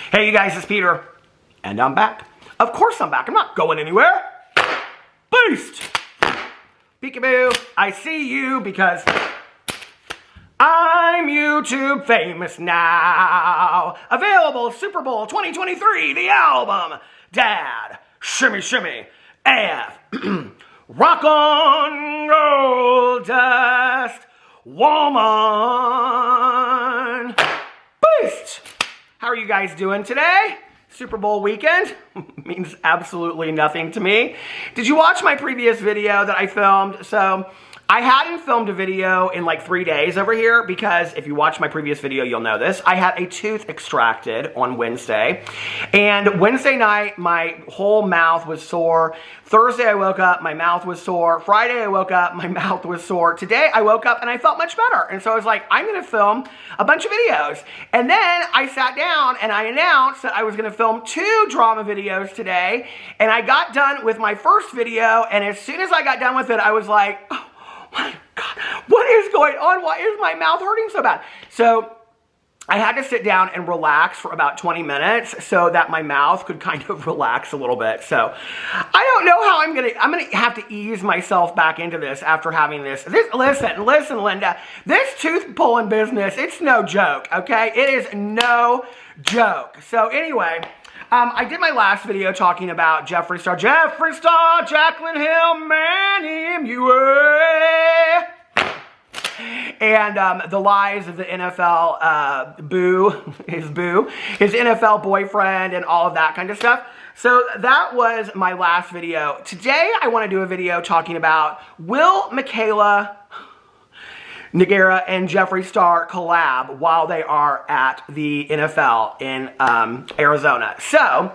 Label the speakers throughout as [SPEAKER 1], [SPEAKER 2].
[SPEAKER 1] Hey you guys, it's Peter, and I'm back. Of course I'm back, I'm not going anywhere. Beast! Peekaboo, I see you because I'm YouTube famous now. Available Super Bowl 2023, the album. Dad, shimmy shimmy, F. Rock on gold dust, woman. Beast! How are you guys doing today? Super Bowl weekend means absolutely nothing to me. Did you watch my previous video that I filmed? So I hadn't filmed a video in like 3 days over here because if you watch my previous video, you'll know this. I had a tooth extracted on Wednesday, and Wednesday night, my whole mouth was sore. Thursday, I woke up, my mouth was sore. Friday, I woke up, my mouth was sore. Today, I woke up and I felt much better. And so I was like, I'm gonna film a bunch of videos. And then I sat down and I announced that I was gonna film 2 drama videos today. And I got done with my first video, and as soon as I got done with it, I was like, oh my God, what is going on? Why is my mouth hurting so bad? So I had to sit down and relax for about 20 minutes so that my mouth could kind of relax a little bit. So I don't know how I'm gonna have to ease myself back into this after having this. Listen, Linda, this tooth pulling business, it's no joke, okay? It is no joke. So anyway, I did my last video talking about Jeffree Star, Jacqueline Hill, Manny, MUA, and the lies of the NFL his NFL boyfriend and all of that kind of stuff. So that was my last video. Today I want to do a video talking about, will Mikayla Nogueira and Jeffree Star collab while they are at the NFL in Arizona. So,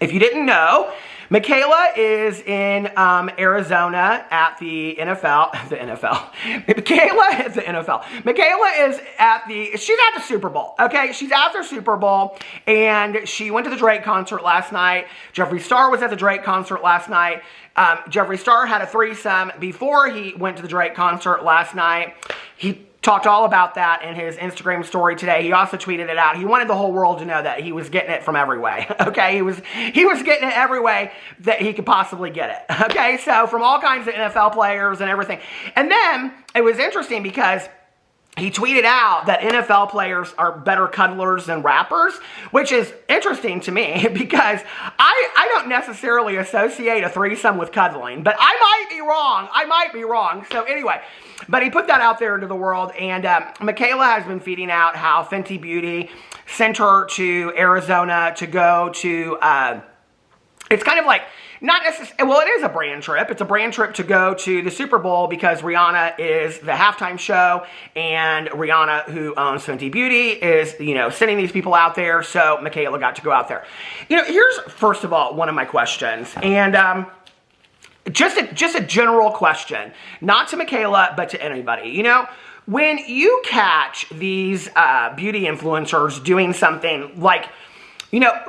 [SPEAKER 1] if you didn't know, Mikayla is in Arizona at the NFL. Mikayla is at she's at the Super Bowl, okay? She's at the Super Bowl, and she went to the Drake concert last night. Jeffree Star was at the Drake concert last night. Jeffree Star had a threesome before he went to the Drake concert last night. He talked all about that in his Instagram story today. He also tweeted it out. He wanted the whole world to know that he was getting it from every way, okay? He was getting it every way that he could possibly get it, okay? So from all kinds of NFL players and everything. And then it was interesting because he tweeted out that NFL players are better cuddlers than rappers, which is interesting to me because I don't necessarily associate a threesome with cuddling, but I might be wrong. So anyway, but he put that out there into the world, and Mikayla has been feeding out how Fenty Beauty sent her to Arizona to go to, it's kind of like, not necessarily, well, it is a brand trip. It's a brand trip to go to the Super Bowl because Rihanna is the halftime show, and Rihanna, who owns Fenty Beauty, is, sending these people out there, so Mikayla got to go out there. Here's, first of all, one of my questions, and just a general question, not to Mikayla, but to anybody. When you catch these beauty influencers doing something like,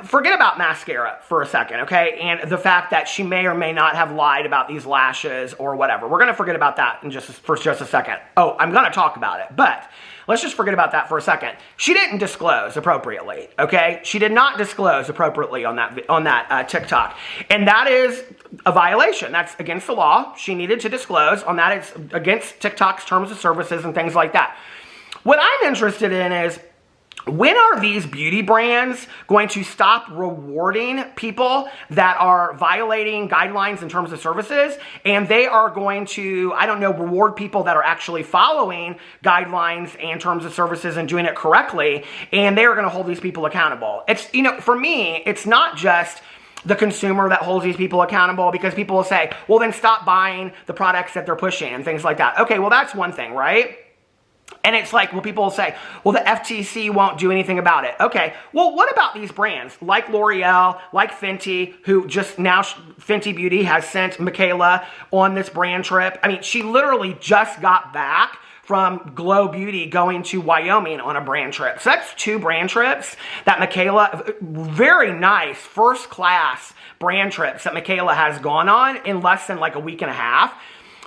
[SPEAKER 1] forget about mascara for a second, okay? And the fact that she may or may not have lied about these lashes or whatever. We're going to forget about that for just a second. Oh, I'm going to talk about it, but let's just forget about that for a second. She didn't disclose appropriately, okay? She did not disclose appropriately on that TikTok. And that is a violation. That's against the law. She needed to disclose on that. It's against TikTok's terms of services and things like that. What I'm interested in is, when are these beauty brands going to stop rewarding people that are violating guidelines in terms of services, and they are going to, reward people that are actually following guidelines and terms of services and doing it correctly, and they are going to hold these people accountable? It's, for me, it's not just the consumer that holds these people accountable, because people will say, well, then stop buying the products that they're pushing and things like that. Okay, well, that's one thing, right? And it's like, well, people will say, well, the FTC won't do anything about it. Okay, well, what about these brands like L'Oreal, like Fenty, who just now, Fenty Beauty has sent Mikayla on this brand trip. I mean, she literally just got back from Glow Beauty going to Wyoming on a brand trip. So that's 2 brand trips that Mikayla, very nice, first class brand trips that Mikayla has gone on in less than like a week and a half.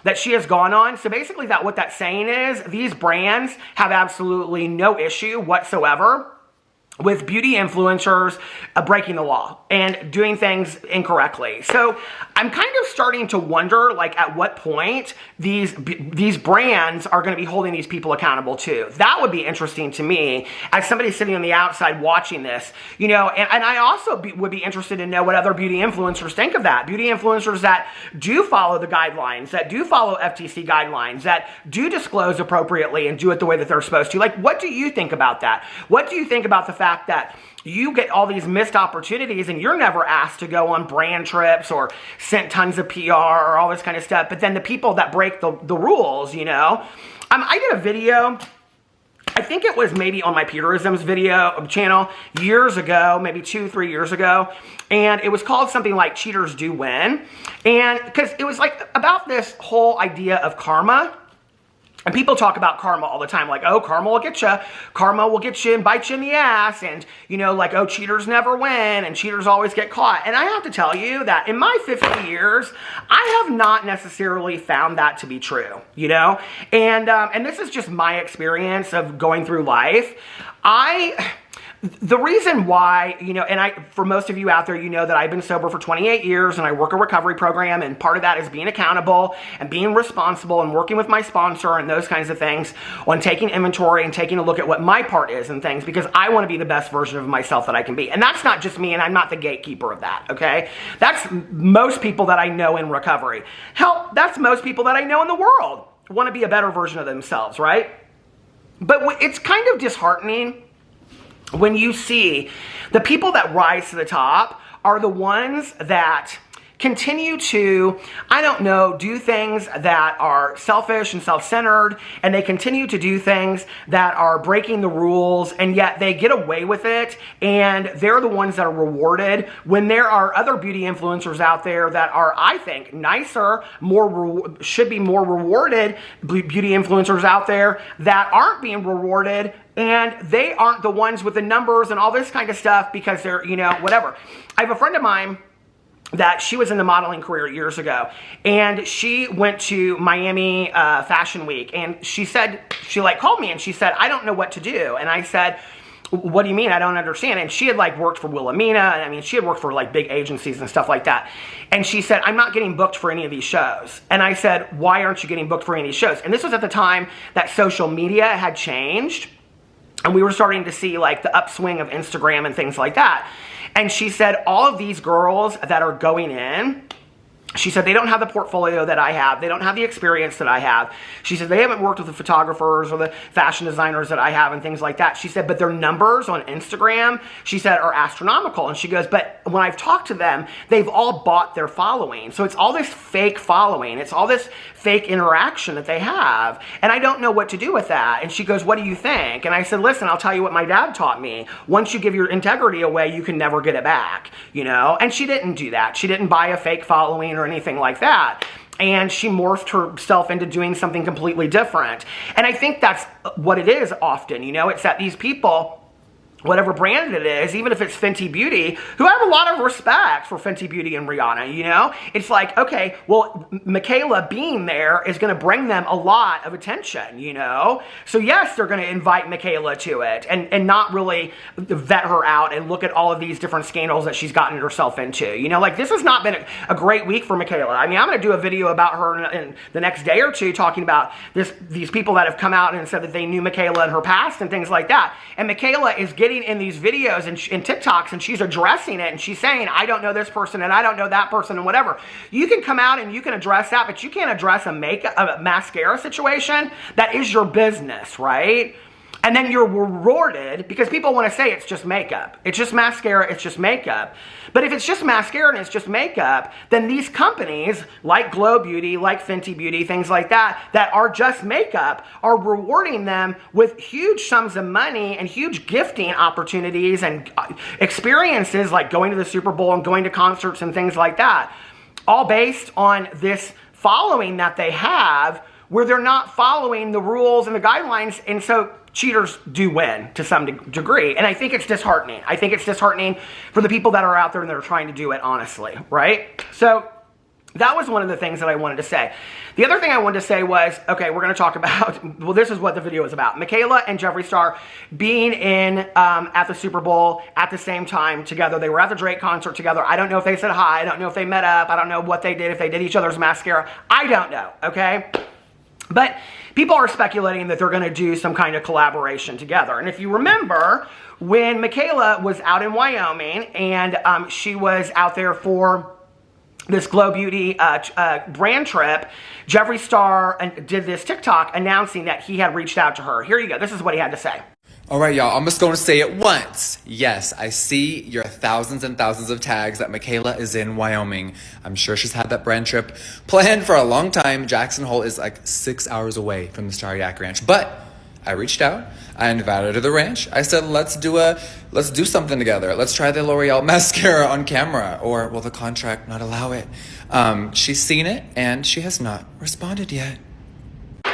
[SPEAKER 1] That she has gone on. So basically what that's saying is these brands have absolutely no issue whatsoever with beauty influencers breaking the law and doing things incorrectly. So I'm kind of starting to wonder, like, at what point these brands are going to be holding these people accountable too. That would be interesting to me as somebody sitting on the outside watching this, you know, and I also would be interested to know what other beauty influencers think of that. Beauty influencers that do follow the guidelines, that do follow FTC guidelines, that do disclose appropriately and do it the way that they're supposed to. Like, what do you think about that? What do you think about the fact that you get all these missed opportunities and you're never asked to go on brand trips or sent tons of PR or all this kind of stuff, but then the people that break the rules, you know? I did a video, I think it was maybe on my Peterisms video channel years ago, maybe 2-3 years ago, and it was called something like Cheaters Do Win, and because it was like about this whole idea of karma. And people talk about karma all the time, like, oh, karma will get you and bite you in the ass, and, you know, like, oh, cheaters never win, and cheaters always get caught. And I have to tell you that in my 50 years, I have not necessarily found that to be true, you know? And this is just my experience of going through life. The reason why, you know, and for most of you out there, you know that I've been sober for 28 years and I work a recovery program, and part of that is being accountable and being responsible and working with my sponsor and those kinds of things on taking inventory and taking a look at what my part is and things, because I want to be the best version of myself that I can be. And that's not just me, and I'm not the gatekeeper of that, okay? That's most people that I know in recovery. Hell, that's most people that I know in the world want to be a better version of themselves, right? But it's kind of disheartening when you see the people that rise to the top are the ones that continue to, I don't know, do things that are selfish and self-centered, and they continue to do things that are breaking the rules, and yet they get away with it, and they're the ones that are rewarded, when there are other beauty influencers out there that are, I think, nicer, should be more rewarded beauty influencers out there that aren't being rewarded, and they aren't the ones with the numbers and all this kind of stuff because they're, you know, whatever. I have a friend of mine that she was in the modeling career years ago, and she went to Miami Fashion Week, and she called me and she said, I don't know what to do. And I said, what do you mean? I don't understand. And she had like worked for Wilhelmina, and I mean, she had worked for like big agencies and stuff like that. And she said, I'm not getting booked for any of these shows. And I said, why aren't you getting booked for any of these shows? And this was at the time that social media had changed, and we were starting to see like the upswing of Instagram and things like that. And she said, all of these girls that are going in, she said, they don't have the portfolio that I have. They don't have the experience that I have. She said, they haven't worked with the photographers or the fashion designers that I have and things like that. She said, but their numbers on Instagram, she said, are astronomical. And she goes, but when I've talked to them, they've all bought their following. So it's all this fake following. It's all this fake interaction that they have. And I don't know what to do with that. And she goes, what do you think? And I said, listen, I'll tell you what my dad taught me. Once you give your integrity away, you can never get it back, you know? And she didn't do that. She didn't buy a fake following or anything like that. And she morphed herself into doing something completely different. And I think that's what it is often, you know? It's that these people, whatever brand it is, even if it's Fenty Beauty, who I have a lot of respect for Fenty Beauty and Rihanna, you know? It's like, okay, well, Mikayla being there is going to bring them a lot of attention, you know? So yes, they're going to invite Mikayla to it and not really vet her out and look at all of these different scandals that she's gotten herself into. You know, like, this has not been a great week for Mikayla. I mean, I'm going to do a video about her in the next day or two talking about these people that have come out and said that they knew Mikayla in her past and things like that. And Mikayla is getting in these videos and TikToks, and she's addressing it, and she's saying, I don't know this person and I don't know that person and whatever. You can come out and you can address that, but you can't address a mascara situation. That is your business, right? And then you're rewarded because people want to say it's just makeup. It's just mascara, it's just makeup. But if it's just mascara and it's just makeup, then these companies like Glow Beauty, like Fenty Beauty, things like that, that are just makeup, are rewarding them with huge sums of money and huge gifting opportunities and experiences like going to the Super Bowl and going to concerts and things like that. All based on this following that they have where they're not following the rules and the guidelines, and so cheaters do win to some degree. And I think it's disheartening. I think it's disheartening for the people that are out there and that are trying to do it honestly, right? So that was one of the things that I wanted to say. The other thing I wanted to say was, okay, we're going to talk about, well, this is what the video is about. Michaela and Jeffree Star being in at the Super Bowl at the same time together. They were at the Drake concert together. I don't know if they said hi. I don't know if they met up. I don't know what they did, if they did each other's mascara. I don't know, okay? But people are speculating that they're going to do some kind of collaboration together. And if you remember, when Michaela was out in Wyoming and she was out there for this Glow Beauty brand trip, Jeffree Star did this TikTok announcing that he had reached out to her. Here you go. This is what he had to say.
[SPEAKER 2] All right, y'all, I'm just going to say it once. Yes, I see your thousands and thousands of tags that Michaela is in Wyoming. I'm sure she's had that brand trip planned for a long time. Jackson Hole is like 6 hours away from the Star Yak Ranch. But I reached out. I invited her to the ranch. I said, let's do something together. Let's try the L'Oreal mascara on camera. Or will the contract not allow it? She's seen it, and she has not responded yet.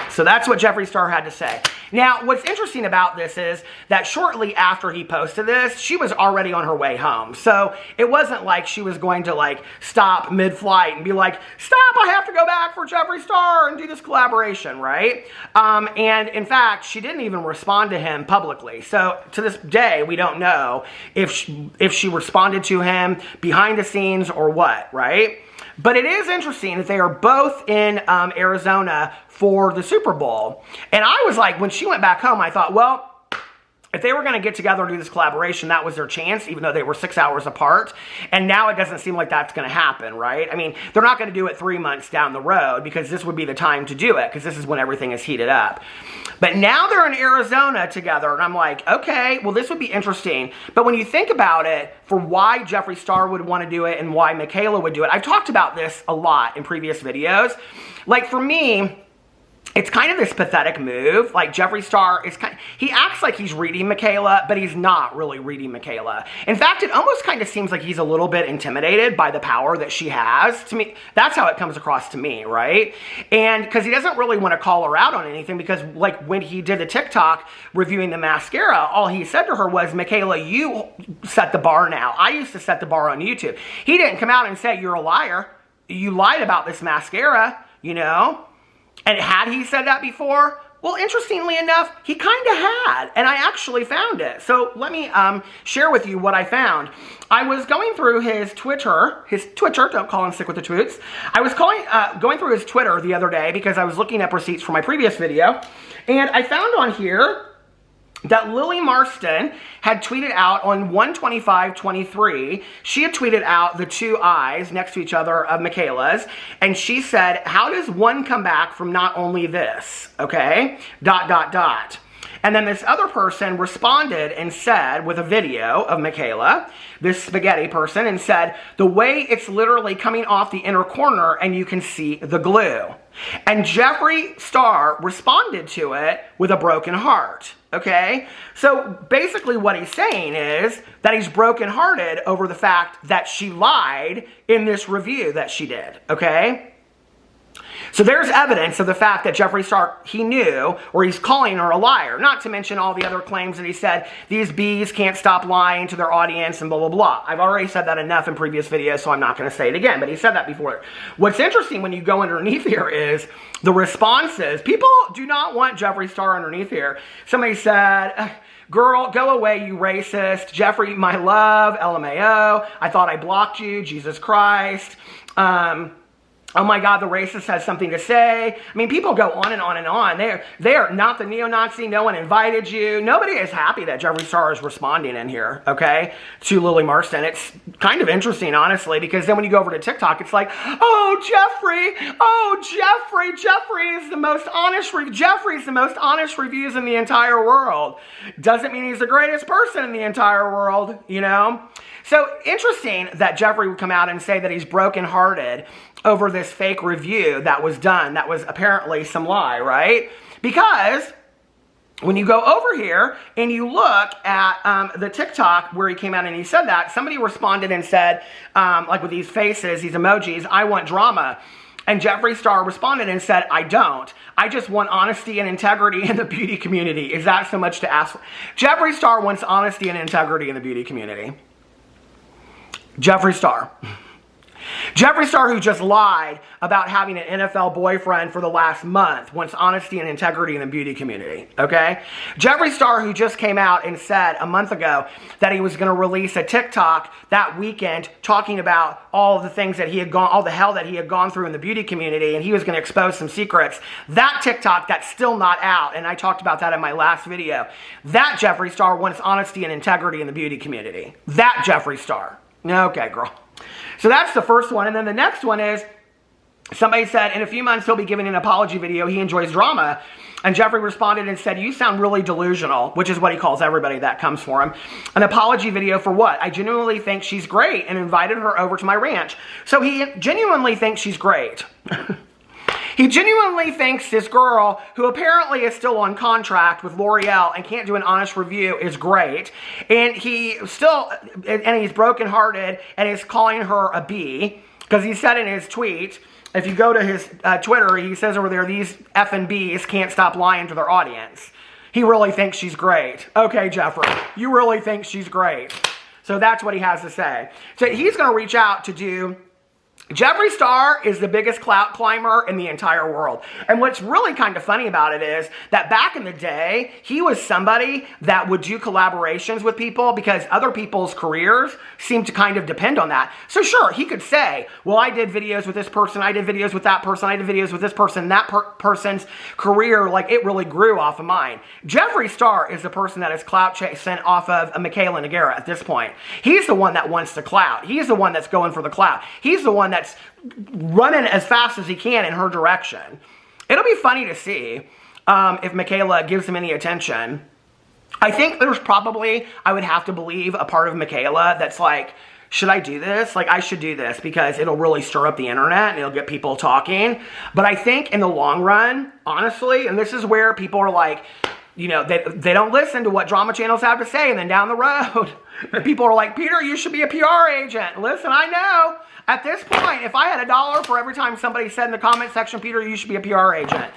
[SPEAKER 1] So that's what Jeffree Star had to say. Now, what's interesting about this is that shortly after he posted this, she was already on her way home. So it wasn't like she was going to like stop mid-flight and be like, stop, I have to go back for Jeffree Star and do this collaboration, right? And in fact, she didn't even respond to him publicly. So to this day, we don't know if she responded to him behind the scenes or what, right? But it is interesting that they are both in Arizona for the Super Bowl. And I was like, when she went back home, I thought, well, if they were going to get together and do this collaboration, that was their chance, even though they were 6 hours apart. And now it doesn't seem like that's going to happen, right? I mean, they're not going to do it 3 months down the road because this would be the time to do it because this is when everything is heated up. But now they're in Arizona together, and I'm like, okay, well, this would be interesting. But when you think about it, for why Jeffree Star would want to do it and why Michaela would do it, I've talked about this a lot in previous videos. Like, for me, it's kind of this pathetic move. Like, Jeffree Star is he acts like he's reading Michaela, but he's not really reading Michaela. In fact, it almost kind of seems like he's a little bit intimidated by the power that she has. To me, that's how it comes across to me, right? And because he doesn't really want to call her out on anything, because like when he did the TikTok reviewing the mascara, all he said to her was, Michaela, you set the bar now. I used to set the bar on YouTube. He didn't come out and say, you're a liar. You lied about this mascara, you know? And had he said that before? Well, interestingly enough, he kind of had, and I actually found it. So let me share with you what I found. I was going through his Twitter, don't call him sick with the tweets. I was going through his Twitter the other day because I was looking up receipts for my previous video, and I found on here that Lily Marston had tweeted out on 1/25/23. She had tweeted out the two eyes next to each other of Michaela's, and she said, how does one come back from not only this, okay, ... And then this other person responded and said, with a video of Michaela, this spaghetti person, and said, the way it's literally coming off the inner corner and you can see the glue. And Jeffree Star responded to it with a broken heart, okay? So basically what he's saying is that he's brokenhearted over the fact that she lied in this review that she did, okay? So there's evidence of the fact that Jeffree Star, he knew, or he's calling her a liar. Not to mention all the other claims that he said, these bees can't stop lying to their audience and blah, blah, blah. I've already said that enough in previous videos, so I'm not going to say it again, but he said that before. What's interesting when you go underneath here is the responses. People do not want Jeffree Star underneath here. Somebody said, girl, go away, you racist. Jeffree, my love, LMAO. I thought I blocked you, Jesus Christ. Oh my God, the racist has something to say. I mean, people go on and on and on. They are not the neo-Nazi. No one invited you. Nobody is happy that Jeffree Star is responding in here, okay, to Lily Marston. It's kind of interesting, honestly, because then when you go over to TikTok, it's like, oh, Jeffree is the most honest. Jeffree's the most honest reviews in the entire world. Doesn't mean he's the greatest person in the entire world, you know? So interesting that Jeffree would come out and say that he's brokenhearted over this fake review that was done, that was apparently some lie, right? Because when you go over here and you look at the TikTok where he came out and he said that, somebody responded and said, like with these faces, these emojis, I want drama. And Jeffree Star responded and said, I don't. I just want honesty and integrity in the beauty community. Is that so much to ask for? Jeffree Star wants honesty and integrity in the beauty community. Jeffree Star. Jeffree Star, who just lied about having an NFL boyfriend for the last month, wants honesty and integrity in the beauty community, okay? Jeffree Star, who just came out and said a month ago that he was going to release a TikTok that weekend talking about all the things that he had gone, all the hell that he had gone through in the beauty community, and he was going to expose some secrets. That TikTok, that's still not out, and I talked about that in my last video. That Jeffree Star wants honesty and integrity in the beauty community. That Jeffree Star. Okay, girl. So that's the first one. And then the next one is, somebody said, in a few months he'll be giving an apology video. He enjoys drama. And Jeffree responded and said, you sound really delusional, which is what he calls everybody that comes for him. An apology video for what? I genuinely think she's great and invited her over to my ranch. So he genuinely thinks she's great. He genuinely thinks this girl, who apparently is still on contract with L'Oreal and can't do an honest review, is great. And he's brokenhearted and is calling her a B, because he said in his tweet, if you go to his Twitter, he says over there, these effing Bs can't stop lying to their audience. He really thinks she's great. Okay, Jeffree, you really think she's great. So that's what he has to say. So he's going to reach out to do... Jeffree Star is the biggest clout climber in the entire world. And what's really kind of funny about it is that back in the day, he was somebody that would do collaborations with people because other people's careers seemed to kind of depend on that. So sure, he could say, well, I did videos with this person, I did videos with that person, I did videos with this person, that person's career, like it really grew off of mine. Jeffree Star is the person that is clout chasing off of Mikayla Nogueira at this point. He's the one that wants the clout. He's the one that's going for the clout. He's the one that's running as fast as he can in her direction. It'll be funny to see if Mikayla gives him any attention. I think there's probably, I would have to believe, a part of Mikayla that's like, should I do this? Like, I should do this because it'll really stir up the internet and it'll get people talking. But I think in the long run, honestly, and this is where people are like, you know, they don't listen to what drama channels have to say, and then down the road, people are like, Peter, you should be a PR agent. Listen, I know. At this point, if I had $1 for every time somebody said in the comment section, Peter, you should be a PR agent.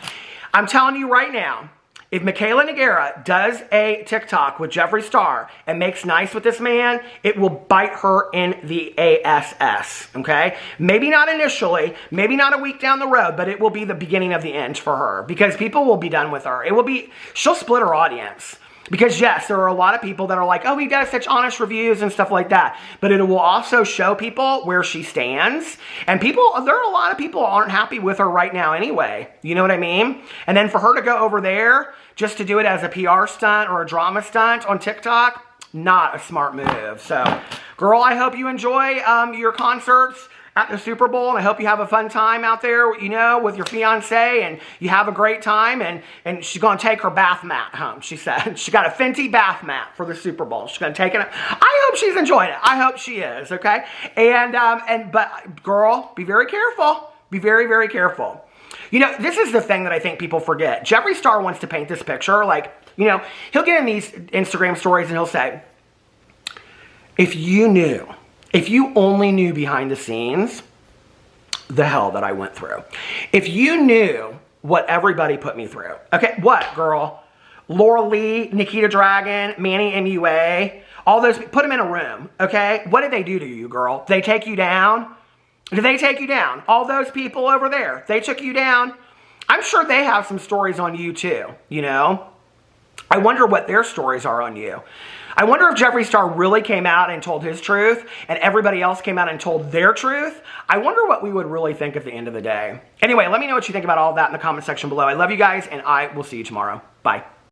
[SPEAKER 1] I'm telling you right now, if Mikayla Nogueira does a TikTok with Jeffree Star and makes nice with this man, it will bite her in the ass, okay? Maybe not initially, maybe not a week down the road, but it will be the beginning of the end for her because people will be done with her. It will be, she'll split her audience. Because yes, there are a lot of people that are like, oh, he does such honest reviews and stuff like that. But it will also show people where she stands. And people, there are a lot of people who aren't happy with her right now anyway. You know what I mean? And then for her to go over there just to do it as a PR stunt or a drama stunt on TikTok, not a smart move. So, girl, I hope you enjoy your concerts at the Super Bowl, and I hope you have a fun time out there, you know, with your fiance, and you have a great time, and she's going to take her bath mat home, she said. She got a Fenty bath mat for the Super Bowl. She's going to take it. I hope she's enjoying it. I hope she is, okay? But, girl, be very careful. Be very, very careful. You know, this is the thing that I think people forget. Jeffree Star wants to paint this picture, like, you know, he'll get in these Instagram stories and he'll say, if you knew, if you only knew behind the scenes the hell that I went through. If you knew what everybody put me through. Okay, what, girl? Laura Lee, Nikita Dragon, Manny MUA, all those, put them in a room, okay? What did they do to you, girl? Did they take you down? Did they take you down? All those people over there, they took you down? I'm sure they have some stories on you too, you know? I wonder what their stories are on you. I wonder if Jeffree Star really came out and told his truth and everybody else came out and told their truth. I wonder what we would really think at the end of the day. Anyway, let me know what you think about all of that in the comment section below. I love you guys, and I will see you tomorrow. Bye.